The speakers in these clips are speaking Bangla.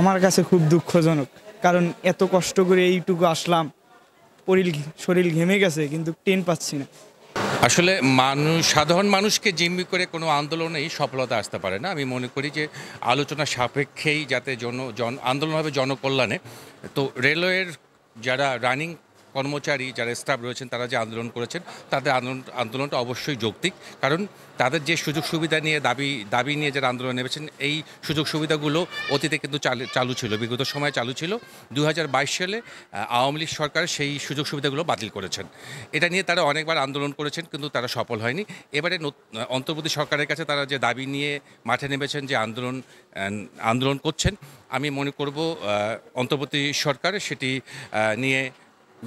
আমার কাছে খুব দুঃখজনক, কারণ এত কষ্ট করে এইটুকু আসলাম, শরীর ঘেমে গেছে কিন্তু ট্রেন পাচ্ছি না। আসলে সাধারণ মানুষকে জিম্মি করে কোনো আন্দোলনেই সফলতা আসতে পারে না। আমি মনে করি যে আলোচনা সাপেক্ষেই যাতে আন্দোলন হবে জনকল্যাণে। তো রেলওয়ের যারা রানিং কর্মচারী, যারা স্টাফ রয়েছেন, তারা যে আন্দোলন করেছেন, তাদের আন্দোলনটা অবশ্যই যৌক্তিক। কারণ তাদের যে সুযোগ সুবিধা নিয়ে দাবি নিয়ে যারা আন্দোলন নেমেছেন, এই সুযোগ সুবিধাগুলো অতীতে কিন্তু চালু ছিল, বিগত সময়ে চালু ছিল। 2022 সালে আওয়ামী লীগ সরকার সেই সুযোগ সুবিধাগুলো বাতিল করেছেন। এটা নিয়ে তারা অনেকবার আন্দোলন করেছেন, কিন্তু তারা সফল হয়নি। এবারে অন্তর্বর্তী সরকারের কাছে তারা যে দাবি নিয়ে মাঠে নেমেছেন, যে আন্দোলন করছেন, আমি মনে করব অন্তর্বর্তী সরকার সেটি নিয়ে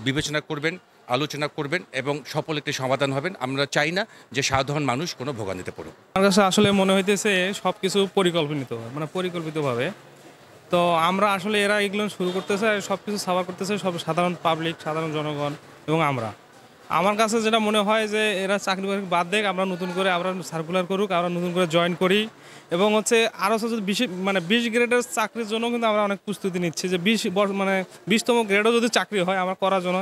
বিবেচনা করবেন, আলোচনা করবেন এবং সফল একটি সমাধান হবেন। আমরা চাই না যে সাধারণ মানুষ কোনো ভোগান্তিতে পড়ুক। আমার কাছে আসলে মনে হইতেছে সব কিছু পরিকল্পিতভাবে। তো আমরা আসলে এরা এগুলো শুরু করতেছে, সব কিছু সাফার করতেছে সব সাধারণ পাবলিক, সাধারণ জনগণ এবং আমার কাছে যেটা মনে হয় যে এরা চাকরি বাকরি বাদ দেখ, আমরা নতুন করে আমরা সার্কুলার করুক, আমরা নতুন করে জয়েন করি এবং আরও যদি 20 গ্রেডের চাকরির জন্য কিন্তু আমরা অনেক প্রস্তুতি নিচ্ছি যে 20তম গ্রেডও যদি চাকরি হয় আমার করার জন্য।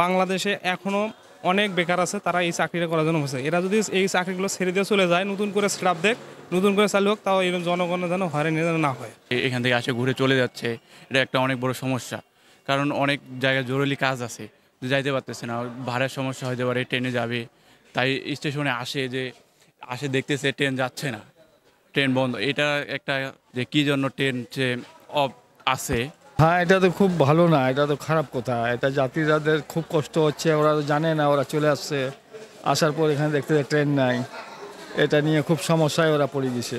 বাংলাদেশে এখনও অনেক বেকার আছে, তারা এই চাকরিটা করার জন্য হচ্ছে। এরা যদি এই চাকরিগুলো ছেড়ে দিয়ে চলে যায়, নতুন করে স্টাফ দেখ, নতুন করে চালু হোক, তাও এই জনগণের যেন হয়রানি যেন না হয়। এখান থেকে আসে ঘুরে চলে যাচ্ছে, এটা একটা অনেক বড় সমস্যা। কারণ অনেক জায়গায় জরুরি কাজ আছে, যাইতে পারতেছে না, ভাড়ার সমস্যা হতে পারে, ট্রেনে যাবে, তাই স্টেশনে আসে দেখতেছে ট্রেন যাচ্ছে না, ট্রেন বন্ধ। এটা একটা যে কী জন্য ট্রেন যে অফ আছে। হ্যাঁ, এটা তো খুব ভালো না, এটা তো খারাপ কথা। এটা যাত্রীদের খুব কষ্ট হচ্ছে, ওরা তো জানে না, ওরা চলে আসছে, আসার পর এখানে দেখতে ট্রেন নাই, এটা নিয়ে খুব সমস্যায় ওরা পড়ে গেছে।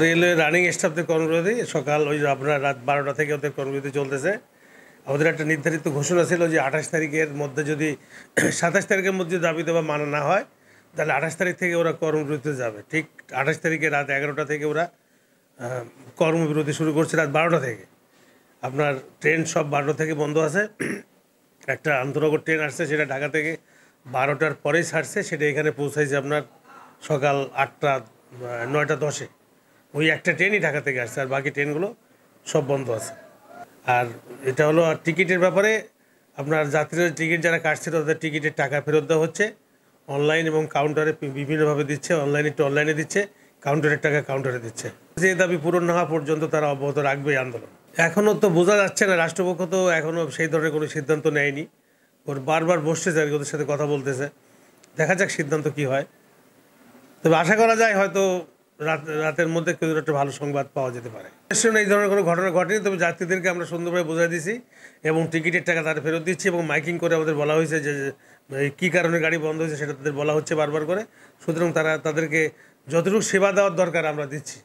রেলওয়ে রানিং স্টাফদের কর্মবিরতি সকাল আপনার রাত 12টা থেকে ওদের কর্মবিরতি চলতেছে। আমাদের একটা নির্ধারিত ঘোষণা ছিল যে 28 তারিখের মধ্যে যদি 27 তারিখের মধ্যে দাবি দেওয়া মানা না হয়, তাহলে 28 তারিখ থেকে ওরা কর্মবিরতিতে যাবে। ঠিক 28 তারিখে রাত 11টা থেকে ওরা কর্মবিরতি শুরু করছে, রাত 12টা থেকে। আপনার ট্রেন সব 12টা থেকে বন্ধ আছে। একটা আন্তনগর ট্রেন আসছে, সেটা ঢাকা থেকে 12টার পরেই ছাড়ছে, সেটা এখানে পৌঁছাইছে আপনার সকাল 9টা 10-এ। ওই একটা ট্রেনই ঢাকা থেকে আসছে, আর বাকি ট্রেনগুলো সব বন্ধ আছে। আর এটা হলো আর টিকিটের ব্যাপারে, আপনার যাত্রীদের টিকিট যারা কাটছিল তাদের টিকিটের টাকা ফেরত দেওয়া হচ্ছে। অনলাইন এবং কাউন্টারে বিভিন্নভাবে দিচ্ছে, অনলাইনে দিচ্ছে, কাউন্টারের টাকা কাউন্টারে দিচ্ছে। যে দাবি পূরণ না হওয়া পর্যন্ত তারা অব্যাহত রাখবে আন্দোলন। এখনও তো বোঝা যাচ্ছে না, রাষ্ট্রপক্ষ তো এখনও সেই ধরনের কোনো সিদ্ধান্ত নেয়নি। ওর বারবার বসতেছে আর ওদের সাথে কথা বলতেছে, দেখা যাক সিদ্ধান্ত কি হয়। তবে আশা করা যায় হয়তো রাতের মধ্যে কেউ একটা ভালো সংবাদ পাওয়া যেতে পারে। এই ধরনের কোনো ঘটনা ঘটেনি, তবে যাত্রীদেরকে আমরা সুন্দরভাবে বোঝাই দিছি এবং টিকিটের টাকা তারা ফেরত দিচ্ছি এবং মাইকিং করে আমাদের বলা হয়েছে যে কী কারণে গাড়ি বন্ধ হয়েছে সেটা তাদের বলা হচ্ছে বারবার করে। সুতরাং তাদেরকে যতটুকু সেবা দেওয়ার দরকার আমরা দিচ্ছি।